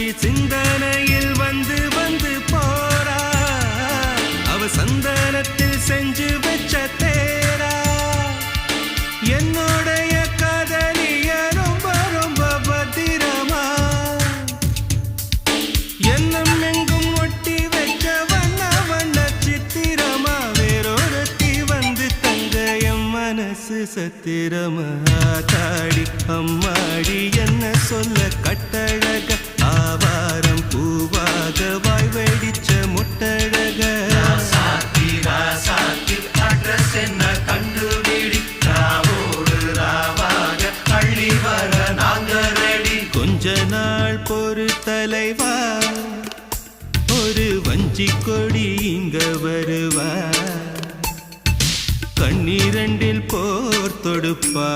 சாட்சி சிந்தனையில் வந்து வந்து போறா அவ சந்தனத்தில் செஞ்சு வச்ச தேரா என்னுடைய காதலிய ரொம்ப ரொம்ப பத்திரமா எண்ணம் எங்கும் ஒட்டி வச்ச வண்ண வண்ண சித்திரமா வேறொருத்தி வந்து தங்க என் மனசு சத்திரமா தாடி அம்மாடி என்ன சொல்ல கட்டழக ஆவாரம் பூவாக வாய் வெடிச்ச முட்டழக அட்ரஸ் என்ன கண்டுபிடி ராவோடு ராவாக அள்ளி வர நாங்க ரெடி கொஞ்ச நாள் பொறு தலைவா ஒரு வஞ்சி கொடி இங்க வருவா கண்ணீரண்டில் போர் தொடுப்பா